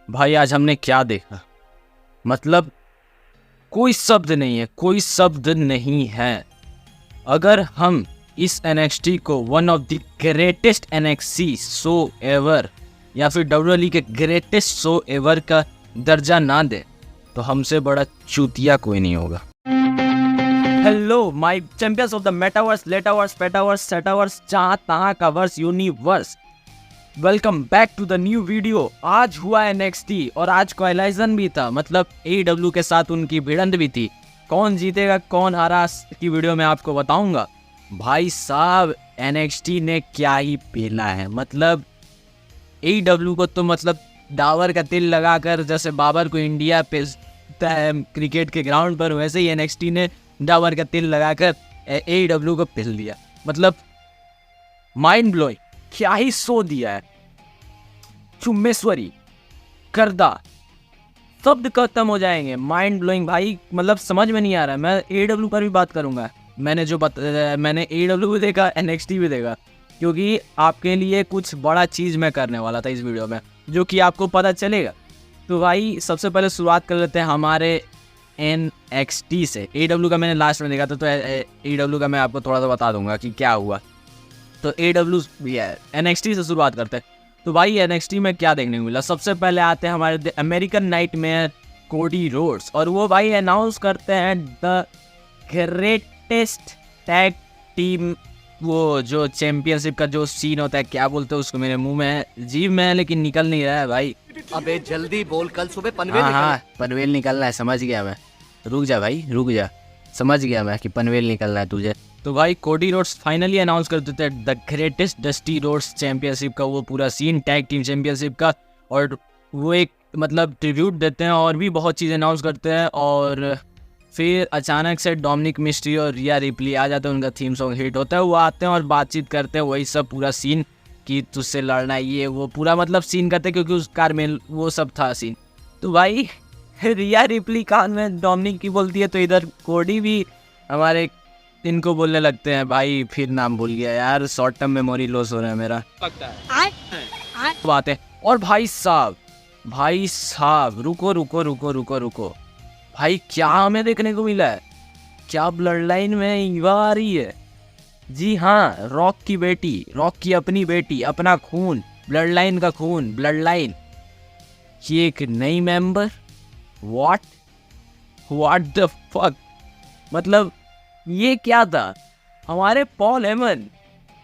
भाई आज हमने क्या देखा, मतलब कोई शब्द नहीं है, कोई शब्द नहीं है। अगर हम इस NXT को one of the greatest NXT show ever या फिर WWE के ग्रेटेस्ट शो एवर का दर्जा ना दे तो हमसे बड़ा चूतिया कोई नहीं होगा। Hello my champions of the metaverse, letaverse, petaverse, setaverse, जहाँ तहाँ का verse, universe, welcome back to the new video. आज हुआ NXT और आज क्वालिफाइजन भी था, मतलब AEW के साथ उनकी भिड़ंत भी थी। कौन जीतेगा कौन हारा की वीडियो में आपको बताऊंगा। भाई साहब NXT ने क्या ही पेला है, मतलब AEW को तो मतलब डावर का तिल लगाकर जैसे बाबर को इंडिया पेलता है क्रिकेट के ग्राउंड पर, वैसे ही NXT ने डावर का तिल लगाकर AEW को पेल दिया। मतलब माइंड ब्लोइंग, क्या ही शो दिया है। चुम्मेश्वरी, करदा, शब्द खत्म हो जाएंगे। माइंड ब्लोइंग भाई, मतलब समझ में नहीं आ रहा है। मैं AEW पर भी बात करूंगा। मैंने AEW भी देखा, NXT भी देखा, क्योंकि आपके लिए कुछ बड़ा चीज़ मैं करने वाला था इस वीडियो में, जो कि आपको पता चलेगा। तो भाई सबसे पहले शुरुआत कर लेते हैं हमारे NXT से। AEW का मैंने लास्ट में देखा था, तो AEW का मैं आपको थोड़ा सा बता दूंगा कि क्या हुआ। तो AEW भी है, NXT से शुरुआत करते हैं। तो भाई NXT में क्या देखने को मिला। सबसे पहले आते हैं हमारे अमेरिकन नाइटमेयर कोडी रोड्स, और वो भाई अनाउंस करते हैं द ग्रेटेस्ट टैग टीम। वो जो चैंपियनशिप का जो सीन होता है, क्या बोलते हैं उसको, मेरे मुंह में है, जीभ में है, लेकिन निकल नहीं रहा है भाई। अबे जल्दी बोल, कल सुबह पनवेल हाँ पनवेल निकलना है, समझ गया मैं। रुक जा भाई रुक जा, समझ गया मैं कि पनवेल निकलना है तुझे। तो भाई कोडी रोड्स फाइनली अनाउंस कर देते हैं the greatest dusty roads championship का वो पूरा सीन, टैग टीम चैंपियनशिप का। और वो एक मतलब ट्रिब्यूट देते हैं और भी बहुत चीज़ें अनाउंस करते हैं। और फिर अचानक से डोमिनिक मिस्ट्री और रिया रिप्ली आ जाते हैं, उनका थीम सॉन्ग हिट होता है, वो आते हैं और बातचीत करते हैं, वही सब पूरा सीन कि तुझसे लड़ना है, ये वो पूरा मतलब सीन करते हैं, क्योंकि उस कार में वो सब था सीन। तो भाई रिया रिप्ली कान में डोमिनिक की बोलती है, तो इधर कोडी भी हमारे इनको बोलने लगते हैं। भाई फिर नाम भूल गया यार, शॉर्ट टर्म मेमोरी लॉस हो रहा है मेरा, बात है। और भाई साहब रुको भाई, क्या हमें देखने को मिला है। क्या ब्लड लाइन में ईवा आ रही है। जी हाँ, रॉक की बेटी, रॉक की अपनी बेटी, अपना खून, ब्लड लाइन का खून, ब्लड लाइन, ये एक नई मेंबर। व्हाट द फक, मतलब ये क्या था। हमारे पॉल हेमन,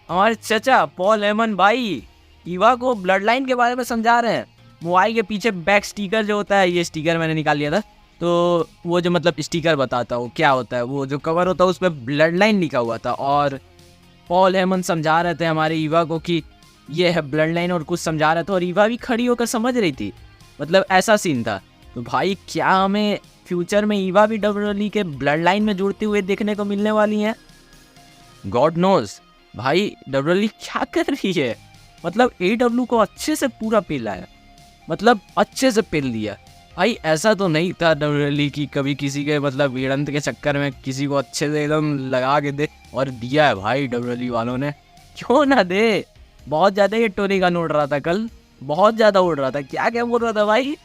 हमारे चचा पॉल हेमन भाई ईवा को ब्लड लाइन के बारे में समझा रहे हैं। मोबाइल के पीछे बैक स्टिकर जो होता है, ये स्टिकर मैंने निकाल लिया था, तो वो जो मतलब स्टिकर बताता हूँ क्या होता है, वो जो कवर होता है उस पर ब्लड लाइन लिखा हुआ था। और पॉल हेमन समझा रहे थे हमारे ईवा को कि ये है ब्लड लाइन, और कुछ समझा रहे थे, और ईवा भी खड़ी होकर समझ रही थी, मतलब ऐसा सीन था। तो भाई क्या हमें फ्यूचर में ईवा भी WWE के ब्लड लाइन में जुड़ते हुए देखने को मिलने वाली हैं। गॉड नोज भाई WWE क्या कर रही है। मतलब AEW को अच्छे से पूरा पेला है, मतलब अच्छे से पेल दिया भाई। ऐसा तो नहीं था WWE की कभी किसी के मतलब भिड़ंत के चक्कर में किसी को अच्छे से एकदम लगा के दे, और दिया है भाई WWE वालों ने, क्यों ना दे। बहुत ज़्यादा ये टोनी गन उड़ रहा था कल, बहुत ज़्यादा उड़ रहा था। क्या क्या बोल रहा था भाई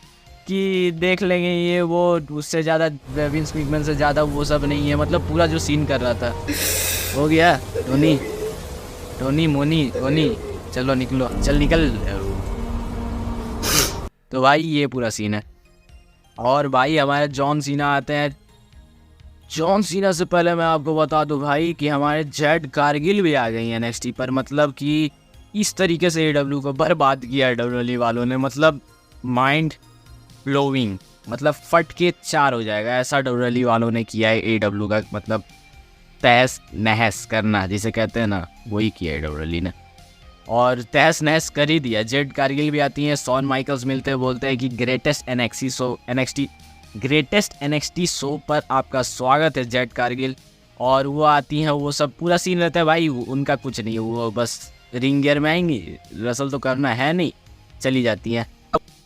कि देख लेंगे ये वो, उससे ज़्यादा विंस मैकमैन से ज़्यादा वो सब नहीं है, मतलब पूरा जो सीन कर रहा था। हो गया टोनी मोनी, चलो निकलो, चल निकल। तो भाई ये पूरा सीन है। और भाई हमारे जॉन सीना आते हैं। जॉन सीना से पहले मैं आपको बता दूं भाई कि हमारे जेड कारगिल भी आ गई हैं NXT पर, मतलब कि इस तरीके से AEW को बर्बाद किया है WWE वालों ने, मतलब माइंड ब्लोइंग, मतलब फट के चार हो जाएगा ऐसा WWE वालों ने किया है AEW का, मतलब तहस नहस करना जिसे कहते हैं ना, वही किया है WWE ने, और तहस नहस कर ही दिया। जेड कारगिल भी आती हैं, शॉन माइकल्स मिलते हैं, बोलते हैं कि ग्रेटेस्ट NXT शो पर आपका स्वागत है जेड कारगिल। और वो आती हैं, वो सब पूरा सीन रहता है भाई, उनका कुछ नहीं है, वो बस रिंग गियर में आएंगी, रसल तो करना है नहीं, चली जाती हैं।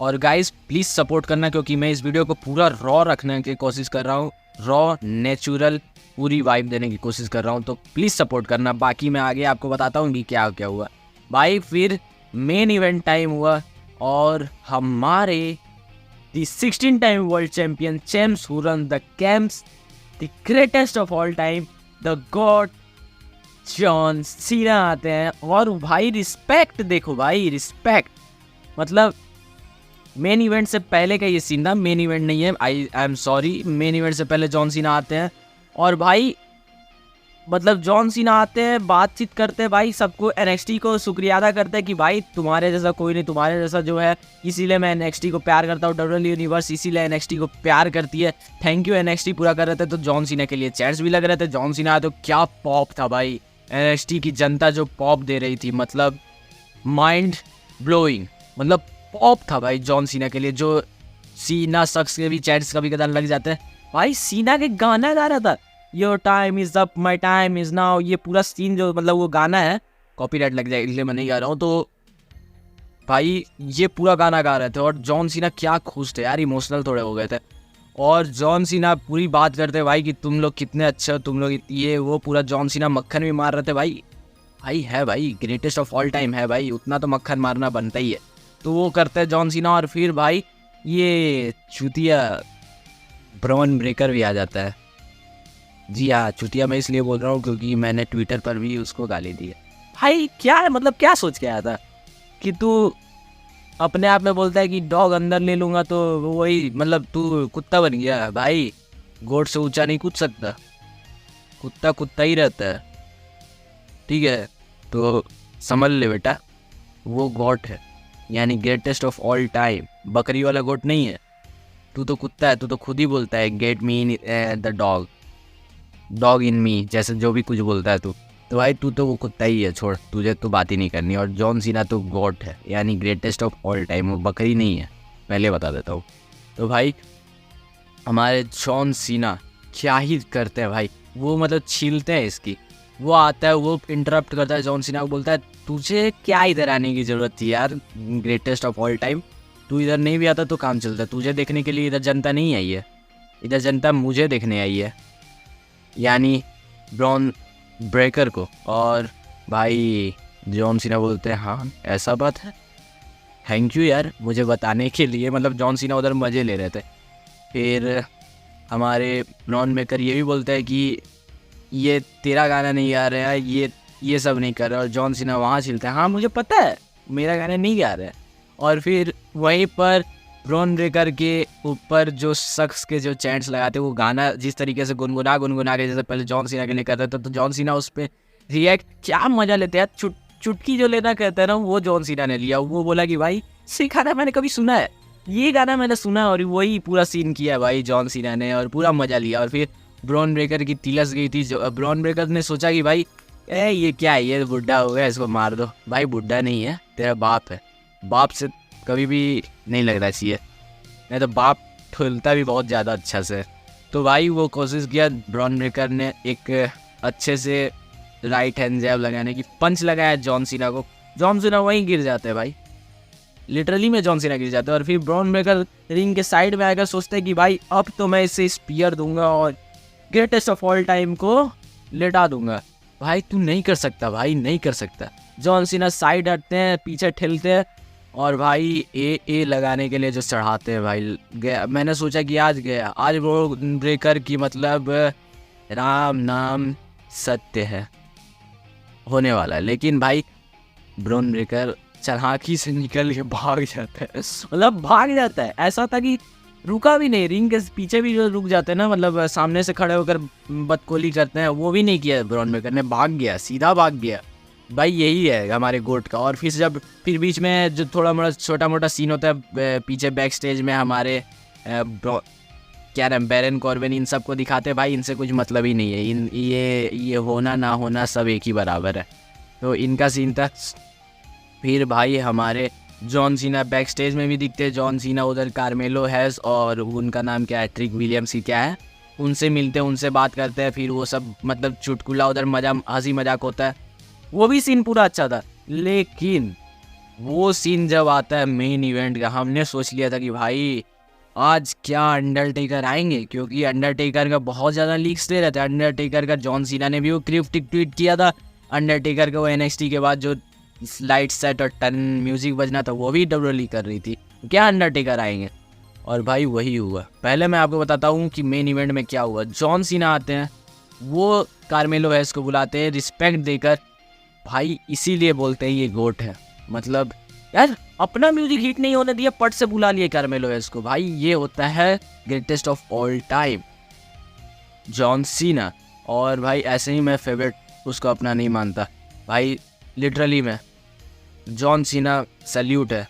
और गाइस प्लीज़ सपोर्ट करना, क्योंकि मैं इस वीडियो को पूरा रॉ रखने की कोशिश कर रहा हूँ, रॉ नेचुरल पूरी वाइब देने की कोशिश कर रहा हूँ, तो प्लीज़ सपोर्ट करना। बाकी मैं आगे आपको बताता हूँ कि क्या क्या हुआ भाई। फिर मेन इवेंट टाइम हुआ और हमारे the 16-time world champion champs who run the camps, the greatest of all time, the god John Cena आते हैं। और भाई रिस्पेक्ट देखो भाई, रिस्पेक्ट मतलब मेन इवेंट से पहले का ये सीन था, मेन इवेंट नहीं है, I am sorry, main event से पहले जॉन सीना आते हैं और भाई मतलब जॉन सीना आते हैं, बातचीत करते हैं भाई, सबको एनएक्सटी को शुक्रिया अदा करते हैं कि भाई तुम्हारे जैसा कोई नहीं, तुम्हारे जैसा जो है, इसीलिए मैं एनएक्सटी को प्यार करता हूँ, डब्ल्यूडब्ल्यूई यूनिवर्स इसीलिए एनएक्सटी को प्यार करती है, थैंक यू एनएक्सटी पूरा कर रहे थे। तो जॉन सीना के लिए चैट्स भी लग रहे थे, जॉन सीना तो क्या पॉप था भाई, एनएक्सटी की जनता जो पॉप दे रही थी, मतलब माइंड ब्लोइंग, मतलब पॉप था भाई जॉन सीना के लिए। जो सीना सक्स के भी चैट्स कभी कदार लग जाते हैं भाई, सीना के गाना गा रहा था, your time is up my time is now, ये पूरा सीन जो मतलब वो गाना है, कॉपीराइट लग जाए इसलिए मैं नहीं गा रहा हूँ, तो भाई ये पूरा गाना गा रहे थे और जॉन सीना क्या खुश थे यार, इमोशनल थोड़े हो गए थे। और जॉन सीना पूरी बात करते भाई कि तुम लोग कितने अच्छे हो, तुम लोग ये वो, पूरा जॉन सीना मक्खन भी मार रहे थे भाई, भाई है भाई ग्रेटेस्ट ऑफ ऑल टाइम है भाई, उतना तो मक्खन मारना बनता ही है। तो वो करते हैं जॉन सीना और फिर भाई ये चुतिया ब्रॉन ब्रेकर भी आ जाता है। जी हाँ, चुतिया मैं इसलिए बोल रहा हूँ क्योंकि मैंने ट्विटर पर भी उसको गाली दी है। भाई क्या है, मतलब क्या सोच के आया था कि तू अपने आप में बोलता है कि डॉग अंदर ले लूँगा तो वही मतलब तू कुत्ता बन गया भाई, गोट से ऊंचा नहीं कूद सकता, कुत्ता कुत्ता ही रहता है, ठीक है। तो समझ ले बेटा, वो गोट है, यानी ग्रेटेस्ट ऑफ ऑल टाइम, बकरी वाला गोट नहीं है, तू तो कुत्ता है, तू तो खुद ही बोलता है get me in the dog, dog in me, जैसे जो भी कुछ बोलता है तू, तो भाई तू तो वो कुत्ता ही है, छोड़, तुझे तो बात ही नहीं करनी। और जॉन सीना तो गॉड है, यानी ग्रेटेस्ट ऑफ ऑल टाइम, वो बकरी नहीं है, पहले बता देता हूँ। तो भाई हमारे जॉन सीना क्या ही करते हैं भाई, वो मतलब छीलते हैं इसकी, वो आता है, वो इंटरप्ट करता है जॉन सीना को, बोलता है तुझे क्या इधर आने की ज़रूरत थी यार, ग्रेटेस्ट ऑफ ऑल टाइम, तू इधर नहीं भी आता तो काम चलता है, तुझे देखने के लिए इधर जनता नहीं आई है, इधर जनता मुझे देखने आई है, यानी ब्रॉन ब्रेकर को। और भाई जॉन सीना बोलते हैं हाँ ऐसा बात है, थैंक यू यार मुझे बताने के लिए, मतलब जॉन सीना उधर मज़े ले रहे थे। फिर हमारे ब्रॉन ब्रेकर ये भी बोलते हैं कि ये तेरा गाना नहीं गा रहा है, ये सब नहीं कर रहा, और जॉन सीना वहाँ छिलते हैं हाँ मुझे पता है मेरा गाना नहीं गा रहा है। और फिर वहीं पर ब्रॉन ब्रेकर के ऊपर जो शख्स के जो चैंट्स लगाते वो गाना जिस तरीके से गुनगुना के जैसे पहले जॉन सीना के लिए करते थे, तो जॉन सीना उस पर रिएक्ट क्या मज़ा लेते हैं, चुटकी जो लेना कहते हैं ना, वो जॉन सीना ने लिया, वो बोला कि भाई ये गाना मैंने कभी सुना है, ये गाना मैंने सुना है, और वही पूरा सीन किया भाई जॉन सीना ने और पूरा मज़ा लिया। और फिर ब्रॉन ब्रेकर की तिलस गई थी, ब्रॉन ब्रेकर ने सोचा कि भाई ये क्या है, ये बुढ़ा हो गया, इसको मार दो। भाई बुढ़ा नहीं है, तेरा बाप है, बाप से कभी भी नहीं लगना चाहिए, नहीं तो बाप ठुलता भी बहुत ज़्यादा अच्छा से। तो भाई वो कोशिश किया, ब्रॉन ब्रेकर ने एक अच्छे से राइट हैंड जैब लगाने की, पंच लगाया जॉन सीना को, जॉन सीना वहीं गिर जाते हैं भाई, लिटरली में जॉन सीना गिर जाते हैं। और फिर ब्रॉन ब्रेकर रिंग के साइड में आकर सोचते हैं कि भाई अब तो मैं इसे स्पीयर दूंगा और ग्रेटेस्ट ऑफ ऑल टाइम को लेटा दूंगा। भाई तू नहीं कर सकता, भाई नहीं कर सकता। जॉन सीना साइड हटते हैं, पीछे ठेलते हैं और भाई ए लगाने के लिए जो चढ़ाते हैं भाई, गया। मैंने सोचा कि आज गया, आज ब्रॉन ब्रेकर की मतलब राम नाम सत्य है, होने वाला है। लेकिन भाई ब्रॉन ब्रेकर चढ़ाकी से निकल के भाग जाता है, मतलब भाग जाता है, ऐसा था कि रुका भी नहीं, रिंग के पीछे भी जो रुक जाते हैं ना, मतलब सामने से खड़े होकर बदकोली करते हैं, वो भी नहीं किया ब्रॉन ब्रेकर ने, भाग गया, सीधा भाग गया। भाई यही है हमारे गोट का। और फिर बीच में जो थोड़ा मोड़ा छोटा मोटा सीन होता है पीछे बैक स्टेज में, हमारे क्या नाम बैरन कॉर्बिन, इन सबको दिखाते हैं भाई, इनसे कुछ मतलब ही नहीं है, ये होना ना होना सब एक ही बराबर है, तो इनका सीन था। फिर भाई हमारे जॉन सीना बैक स्टेज में भी दिखते हैं, जॉन सीना उधर कार्मेलो हैज़ और उनका नाम क्या है, ट्रिक विलियम्स ही क्या है, उनसे मिलते हैं, उनसे बात करते हैं, फिर वो सब मतलब चुटकुला उधर मजा हंसी मजाक होता है, वो भी सीन पूरा अच्छा था। लेकिन वो सीन जब आता है मेन इवेंट का, हमने सोच लिया था कि भाई आज क्या अंडरटेकर आएंगे, क्योंकि अंडरटेकर का बहुत ज़्यादा लीक्स दे रहे थे। अंडरटेकर का जॉन सीना ने भी वो क्रिप्टिक ट्वीट किया था, अंडरटेकर का वो NXT के बाद जो लाइट सेट और टन म्यूजिक बजना था वो भी डब्ल्यूडब्ल्यूई कर रही थी, क्या अंडरटेकर आएंगे। और भाई वही हुआ। पहले मैं आपको बताता हूँ कि मेन इवेंट में क्या हुआ। जॉन सीना आते हैं, वो कार्मेलो हैस को बुलाते हैं रिस्पेक्ट देकर। भाई इसीलिए बोलते हैं ये गोट है। मतलब यार अपना म्यूजिक हिट नहीं होने दिया, पट से बुला लिए कार्मेलो हैस को। भाई ये होता है greatest of all time John Cena. और भाई ऐसे ही मैं फेवरेट उसको अपना नहीं मानता भाई, लिटरली मैं जॉन सीना सैल्यूट है।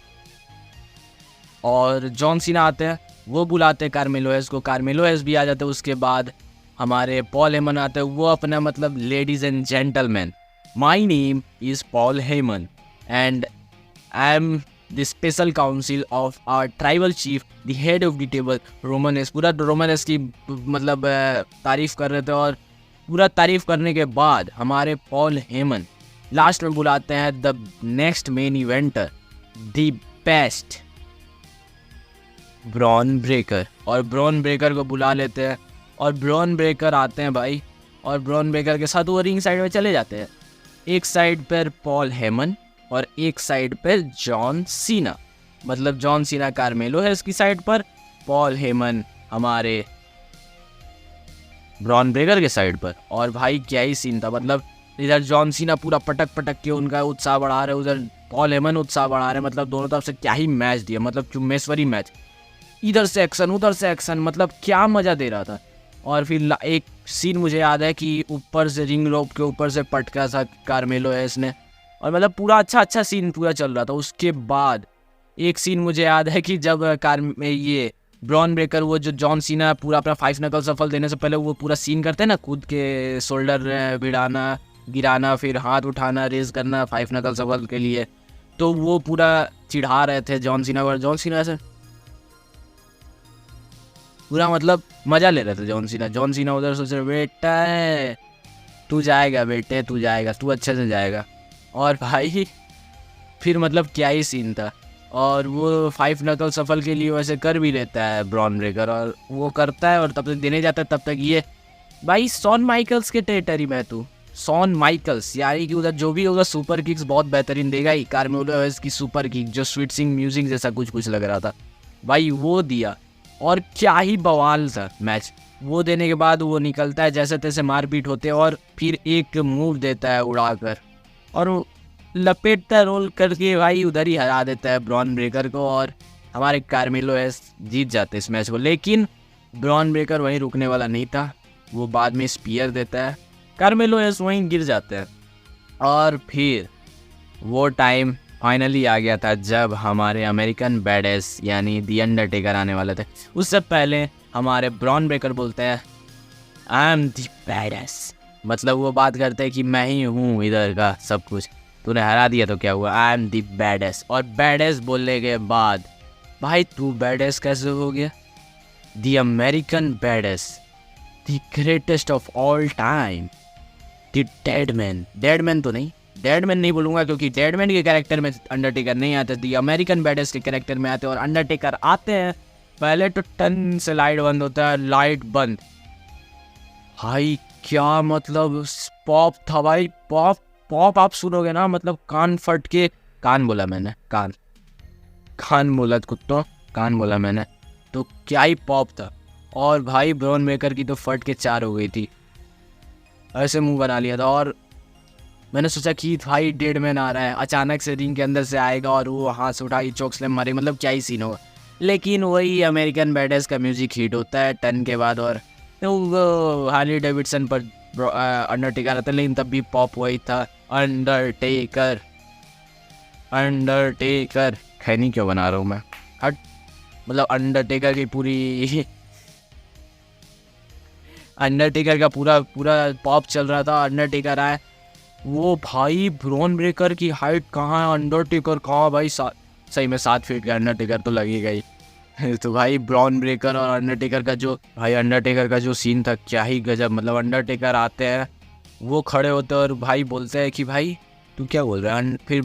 और जॉन सीना आते हैं, वो बुलाते हैं कार्मेलो हैस को, कार्मेलो हैस भी आ जाते हैं। उसके बाद हमारे पॉल हेमन आते हैं, वो अपना मतलब ladies and gentleman, my name is Paul Heyman and I am the special counsel of our tribal chief the head of the table Roman S. पूरा रोमन एस की मतलब तारीफ़ कर रहे थे। और पूरा तारीफ़ करने के बाद हमारे पॉल हेमन लास्ट में बुलाते हैं the next main Evander the best Bron Breakker. और ब्रॉन ब्रेकर को बुला लेते हैं और ब्रॉन ब्रेकर आते हैं भाई। और ब्रॉन ब्रेकर के साथ वो रिंग साइड में चले जाते हैं। एक साइड पर पॉल हेमन और एक साइड पर जॉन सीना। मतलब जॉन सीना कार्मेलो है इसकी साइड पर, पॉल हेमन हमारे ब्रॉन ब्रेकर के साइड पर। और भाई क्या ही सीन था। मतलब इधर जॉन सीना पूरा पटक पटक के उनका उत्साह बढ़ा रहे, उधर पॉल हेमन उत्साह बढ़ा रहे। मतलब दोनों तरफ से क्या ही मैच दिया, मतलब चुम्मेश्वरी मैच। इधर से एक्शन उधर से एक्शन, मतलब क्या मज़ा दे रहा था। और फिर एक सीन मुझे याद है कि ऊपर से रिंग रोप के ऊपर से पटका सा कार्मेलो है इसने। और मतलब पूरा अच्छा सीन पूरा चल रहा था। उसके बाद एक सीन मुझे याद है कि जब ये ब्रॉन ब्रेकर वो जो जॉन सीना पूरा अपना 5 नकल सफल देने से पहले वो पूरा सीन करते हैं ना, कूद के शोल्डर भिड़ाना गिराना फिर हाथ उठाना रेज करना 5 नकल सफल के लिए, तो वो पूरा चिढ़ा रहे थे जॉन सीना को। जॉन सीना ऐसे पूरा मतलब मज़ा ले रहे थे जॉन सीना उधर सोच रहे बेटा है तू जाएगा, बेटे तू जाएगा, तू अच्छे से जाएगा। और भाई फिर मतलब क्या ही सीन था। और वो 5 नकल सफल के लिए वैसे कर भी लेता है ब्रॉन ब्रेकर, और वो करता है और तब तक देने जाता है। तब तक ये भाई शॉन माइकल्स के टेरिटरी में तू, शॉन माइकल्स यानी कि उधर जो भी होगा सुपर किक्स बहुत बेहतरीन देगा ही। कार्मेलो हैस की सुपर किक जो स्वीट सिंग म्यूजिक जैसा कुछ लग रहा था भाई, वो दिया। और क्या ही बवाल था मैच। वो देने के बाद वो निकलता है, जैसे तैसे मारपीट होते हैं और फिर एक मूव देता है उड़ाकर और लपेटता रोल करके भाई उधर ही हरा देता है ब्रॉन ब्रेकर को। और हमारे कार्मेलो हैस जीत जाते इस मैच को। लेकिन ब्रॉन ब्रेकर वहीं रुकने वाला नहीं था, वो बाद में स्पीयर देता है, कार्मेलो हैस वहीं गिर जाते हैं। और फिर वो टाइम फाइनली आ गया था जब हमारे अमेरिकन बैडेस यानी दी अंडरटेकर आने वाले थे। उससे पहले हमारे ब्रॉन ब्रेकर बोलते हैं आई एम दी बैडेस। मतलब वो बात करते हैं कि मैं ही हूँ इधर का सब कुछ, तूने हरा दिया तो क्या हुआ, आई एम दी बैडेस। और बैडेस बोलने के बाद भाई तू बैडेस कैसे हो गया, the American badass, the greatest of all time, the deadman तो नहीं, डेडमैन नहीं बोलूँगा क्योंकि डेडमैन के कैरेक्टर में अंडरटेकर नहीं आते, दी अमेरिकन बैडेस के कैरेक्टर में आते हैं। और अंडरटेकर आते हैं, पहले तो टन से लाइट बंद होता है, लाइट बंद। भाई क्या मतलब पॉप था भाई, पॉप आप सुनोगे ना मतलब कान फट के, कान बोला मैंने, कान बोला कुत्तों, कान बोला मैंने, तो क्या ही पॉप था। और भाई ब्रॉन ब्रेकर की तो फट के 4 हो गई थी, ऐसे मुंह बना लिया था। और मैंने सोचा कि भाई डेडमैन आ रहा है, अचानक से रिंग के अंदर से आएगा और वो हाथ से उठा चौक स्लैम मारे, मतलब क्या ही सीन होगा। लेकिन वही अमेरिकन बैडेस का म्यूजिक हिट होता है टन के बाद। और वो हार्ली डेविडसन पर अंडरटेकर आता है, लेकिन तब भी पॉप वही था, अंडरटेकर खैनी क्यों बना रहा हूँ मैं, हट। मतलब अंडरटेकर की पूरी अंडरटेकर का पूरा पॉप चल रहा था। अंडरटेकर आए, वो भाई ब्रॉन ब्रेकर की हाइट कहाँ है, अंडरटेकर कहाँ भाई, सही में 7 फीट का अंडरटेकर तो लगेगा ही। तो भाई ब्रॉन ब्रेकर और अंडरटेकर का जो सीन था क्या ही गजब। मतलब अंडरटेकर आते हैं, वो खड़े होते हैं और भाई बोलते हैं कि भाई तू क्या बोल रहा है, फिर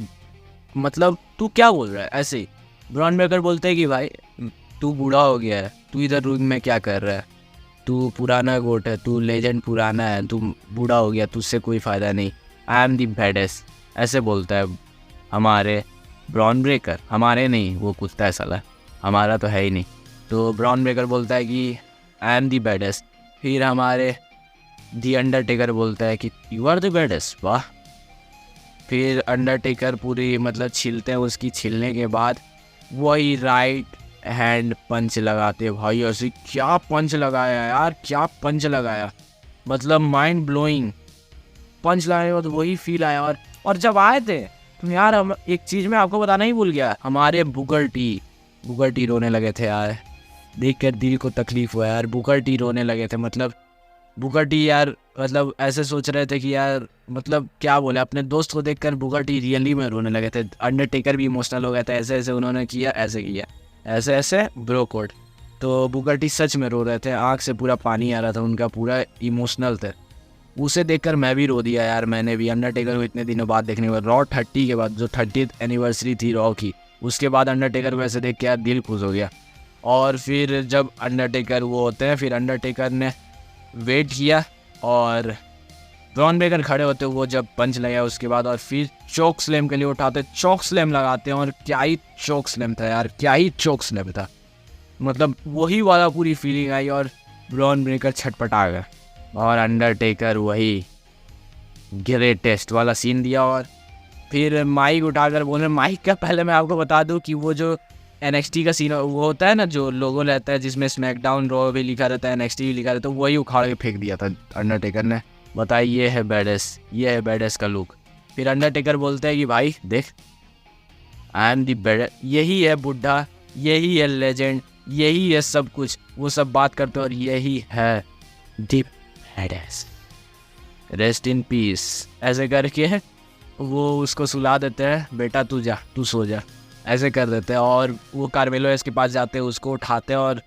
मतलब तू क्या बोल रहा है, ऐसे ही ब्रॉन ब्रेकर बोलते हैं कि भाई तू बूढ़ा हो गया है, तू इधर रूम में क्या कर रहा है, तू पुराना गोट है, तू लेजेंड पुराना है, तू बूढ़ा हो गया, तुझसे कोई फ़ायदा नहीं, आई एम दी बैडेस्ट, ऐसे बोलता है हमारे ब्रॉन ब्रेकर। हमारे नहीं, वो कुत्ता है साला, हमारा तो है ही नहीं। तो ब्रॉन ब्रेकर बोलता है कि आई एम दी बेडेस्ट। फिर हमारे दी अंडरटेकर बोलता है कि यू आर द बेडेस्ट। वाह। फिर अंडरटेकर पूरी मतलब छीलते हैं, उसकी छीलने के बाद वही राइट हैंड पंच लगाते। भाई ऐसे क्या पंच लगाया यार, क्या पंच लगाया, मतलब माइंड ब्लोइंग पंच लगाने के बाद वही फील आया। और जब आए थे तो यार हम एक चीज़ मैं आपको बताना ही भूल गया, हमारे बुकर टी रोने लगे थे यार, देख कर दिल को तकलीफ हुआ यार। बुकर टी रोने लगे थे, मतलब बुकर टी यार मतलब ऐसे सोच रहे थे कि यार मतलब क्या बोले, अपने दोस्त को देखकर बुकर टी रियली में रोने लगे थे। अंडरटेकर भी इमोशनल हो गया था, ऐसे ऐसे उन्होंने किया, ऐसे ऐसे ब्रो कोड। तो बुकर टी सच में रो रहे थे, आँख से पूरा पानी आ रहा था उनका, पूरा इमोशनल थे। उसे देखकर मैं भी रो दिया यार। मैंने भी अंडरटेकर को इतने दिनों बाद देखने के बाद, रॉ 30 के बाद, जो 30th एनिवर्सरी थी रॉ की, उसके बाद अंडरटेकर को ऐसे देख के यार दिल खुश हो गया। और फिर जब अंडरटेकर वो होते हैं, फिर अंडरटेकर ने वेट किया और ब्रॉन ब्रेकर खड़े होते, वो जब पंच लगाया उसके बाद, और फिर चोक स्लैम के लिए उठाते, चोक स्लैम लगाते हैं। और क्या ही चोक स्लैम था यार, क्या ही चोक स्लैम था, मतलब वही वाला पूरी फीलिंग आई और ब्रॉन ब्रेकर छटपटा गया। और अंडरटेकर वही ग्रेटेस्ट वाला सीन दिया। और फिर माइक उठाकर बोले, माइक का पहले मैं आपको बता दूं कि वो जो NXT का सीन वो होता है ना, जो लोगो रहता है जिसमें स्मैकडाउन रॉ भी लिखा रहता है, NXT भी लिखा रहता है, वही उखाड़ के फेंक दिया था अंडरटेकर ने। बताइए ये है बेडेस्ट, ये है बेडेस्ट का लुक। फिर अंडरटेकर बोलते हैं कि भाई देख, आई एम दी बेडेस्ट, यही है बुढ़ा, यही है लेजेंड, यही है सब कुछ, वो सब बात करते हैं, और यही है दी बेडेस्ट, रेस्ट इन पीस। ऐसे करके वो उसको सुला देते हैं, बेटा तू जा, तू सो जा, ऐसे कर देते हैं। और वो कार्मेलो के पास जाते हैं, उसको उठाते हैं और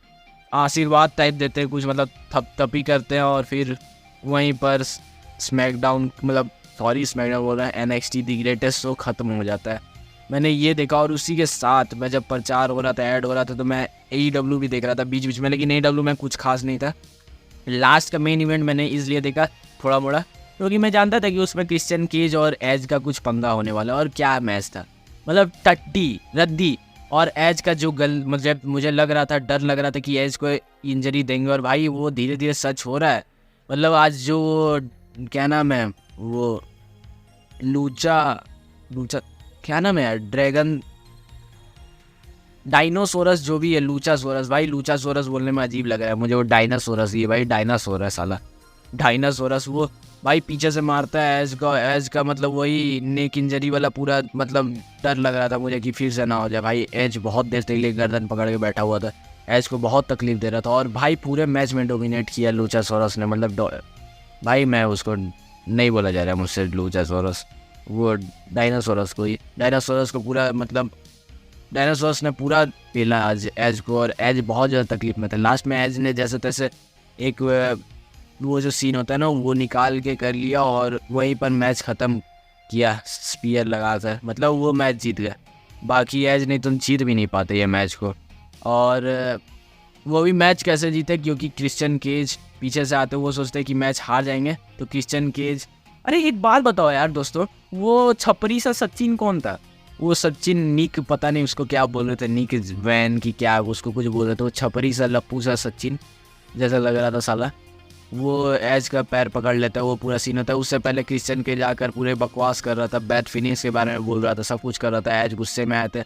आशीर्वाद टाइप देते हैं कुछ, मतलब थपथपी करते हैं। और फिर वहीं पर स्मैकडाउन, मतलब सॉरी स्मैकडाउन बोल रहा है, NXT दी ग्रेटेस्ट शो ख़त्म हो जाता है। मैंने ये देखा, और उसी के साथ मैं जब प्रचार हो रहा था, ऐड हो रहा था, तो मैं AEW भी देख रहा था बीच बीच में, लेकिन AEW में कुछ खास नहीं था। लास्ट का मेन इवेंट मैंने इसलिए देखा थोड़ा मोड़ा, क्योंकि मैं जानता था कि उसमें क्रिश्चियन केज और एज का कुछ पंगा होने वाला। और क्या मैच था, मतलब टट्टी रद्दी। और एज का जो मुझे लग रहा था, डर लग रहा था कि एज को इंजरी देंगे, और भाई वो धीरे धीरे सच हो रहा है। मतलब आज जो क्या नाम है, वो लूचा क्या नाम है यार, ड्रैगन डायनासोरस जो भी है, लूचासोरस, भाई लूचासोरस बोलने में अजीब लग रहा है मुझे, वो डायनासोरस ही है भाई, डायनासोर है साला, डायनासोरस। वो भाई पीछे से मारता है एज का मतलब वही नेक इंजरी वाला, पूरा मतलब डर लग रहा था मुझे कि फिर से ना हो जाए। भाई एज बहुत देर तक गर्दन पकड़ के बैठा हुआ था, एज को बहुत तकलीफ दे रहा था। और भाई पूरे मैच में डोमिनेट किया लूचासोरस ने, मतलब भाई मैं उसको नहीं बोला जा रहा मुझसे लूचासोरस, वो डायनासोरस को पूरा, मतलब डायनासोरस ने पूरा पेला आज एज को। और एज बहुत ज़्यादा तकलीफ में था। लास्ट में एज ने जैसे तैसे एक वो जो सीन होता है ना, वो निकाल के कर लिया और वहीं पर मैच ख़त्म किया स्पीयर लगा कर, मतलब वो मैच जीत गया। बाकी एज नहीं, तुम जीत भी नहीं पाते ये मैच को। और वो भी मैच कैसे जीते, क्योंकि क्रिश्चियन केज पीछे से आते, वो सोचते हैं कि मैच हार जाएंगे, तो क्रिश्चियन केज, अरे एक बात बताओ यार दोस्तों, वो छपरी सा सचिन कौन था? वो सचिन निक, पता नहीं उसको क्या बोल रहे थे, निक वैन की क्या उसको कुछ बोल रहे थे, वो छपरी सा लप्पू सा सचिन जैसा लग रहा था साला। वो एज का पैर पकड़ लेता है, वो पूरा सीन होता है। उससे पहले क्रिश्चियन के जाकर पूरे बकवास कर रहा था, बैट फिनिश के बारे में बोल रहा था, सब कुछ कर रहा था, एज गुस्से में आए थे,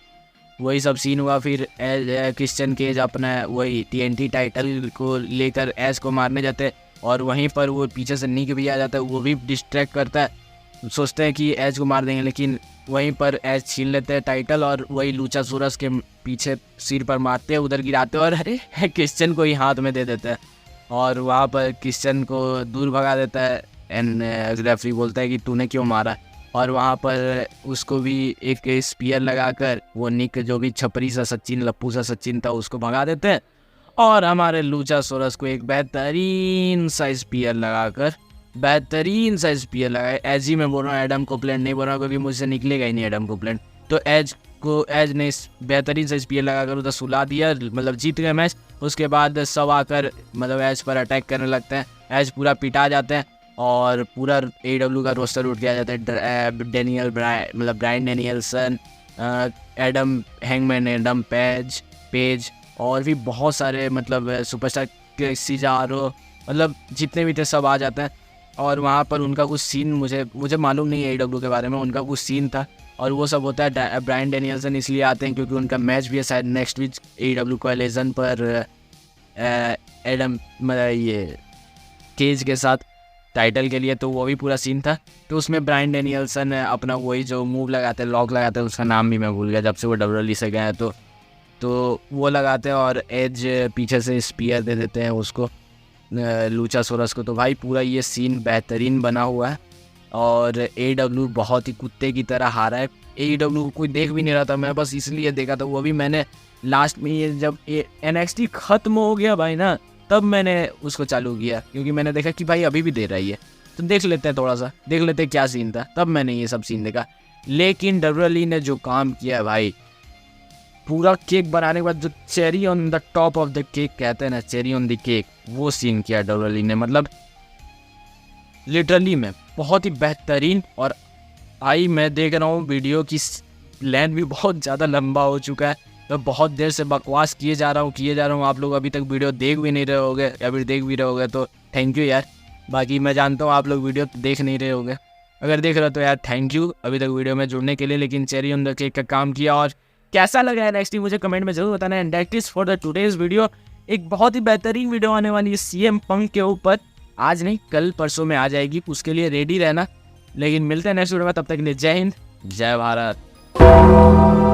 वही सब सीन हुआ। फिर एज क्रिश्चियन केज अपना वही TNT टाइटल को लेकर एज को मारने जाते, और वहीं पर वो पीछे से निक भी आ जाता है, वो भी डिस्ट्रैक्ट करता है, सोचते हैं कि एज को मार देंगे, लेकिन वहीं पर एज छीन लेते हैं टाइटल, और वही लूचासोरस के पीछे सिर पर मारते हैं, उधर गिराते हैं, और अरे क्रिश्चियन को ही हाथ में दे देते हैं, और वहाँ पर क्रिश्चियन को दूर भगा देता है। एंड रेफरी बोलता है कि तूने क्यों मारा, और वहाँ पर उसको भी एक स्पीयर लगाकर वो निक जो भी छपरी सा सचिन, लप्पू सा सचिन था, उसको भगा देते हैं। और हमारे लूचासोरस को एक बेहतरीन सा स्पीयर लगाकर, बेहतरीन सा स्पीयर लगाए, एज ही मैं बोल रहा हूँ, एडम कोपलैंड नहीं बोल रहा हूँ, क्योंकि मुझसे निकलेगा ही नहीं एडम कोपलैंड। तो एज ने बेहतरीन सा स्पीयर लगाकर उधर सुला दिया, मतलब जीत गए मैच। उसके बाद सब आकर मतलब एज पर अटैक करने लगते हैं, एज पूरा पिटा जाते हैं, और पूरा AEW का रोस्टर उठ गया जाता है। Bryan Danielson, Adam Hangman, Adam Page, और भी बहुत सारे मतलब सुपरस्टार के सीजारो, मतलब जितने भी थे सब आ जाते हैं। और वहाँ पर उनका कुछ सीन मुझे मालूम नहीं है AEW के बारे में, उनका कुछ सीन था और वो सब होता है। ब्रायन डैनियल्सन इसलिए आते हैं क्योंकि उनका मैच भी है शायद नेक्स्ट वीक AEW कोलिजन पर एडम ये केज के साथ टाइटल के लिए, तो वो भी पूरा सीन था। तो उसमें ब्रायन डैनियल्सन अपना वही जो मूव लगाते हैं, लॉक लगाते हैं, उसका नाम भी मैं भूल गया जब से वो WWE से गए हैं, तो वो लगाते हैं और एज पीछे से स्पीयर दे देते हैं उसको, लूचासोरस को। तो भाई पूरा ये सीन बेहतरीन बना हुआ है और AEW बहुत ही कुत्ते की तरह हारा है। AEW को कोई देख भी नहीं रहा था, मैं बस इसलिए देखा था, वो भी मैंने लास्ट में ये जब NXT ख़त्म हो गया भाई ना, तब मैंने उसको चालू किया क्योंकि मैंने देखा कि भाई अभी भी दे रही है तो देख लेते हैं, थोड़ा सा देख लेते हैं क्या सीन था, तब मैंने ये सब सीन देखा। लेकिन WWE ने जो काम किया भाई, पूरा केक बनाने के बाद जो cherry on the top of the cake कहते हैं ना, चेरी ऑन द केक, वो सीन किया WWE ने, मतलब लिटरली में बहुत ही बेहतरीन। और मैं देख रहा हूँ वीडियो की लेंथ भी बहुत ज़्यादा लंबा हो चुका है, मैं बहुत देर से बकवास किए जा रहा हूँ, आप लोग अभी तक वीडियो देख भी नहीं रहे होगे या फिर देख भी रहे होगे तो थैंक यू यार। बाकी मैं जानता हूँ आप लोग वीडियो देख नहीं रहे होगे, अगर देख रहे हो तो यार थैंक यू अभी तक वीडियो में जुड़ने के लिए। लेकिन चेरी ऑन द केक का काम किया और कैसा लगा NXT मुझे कमेंट में जरूर बताना। And that is for the today's video, एक बहुत ही बेहतरीन वीडियो आने वाली है CM पंक के ऊपर, आज नहीं कल परसों में आ जाएगी, उसके लिए रेडी रहना। लेकिन मिलते हैं नेक्स्ट वीडियो में, तब तक के लिए जय हिंद जय भारत।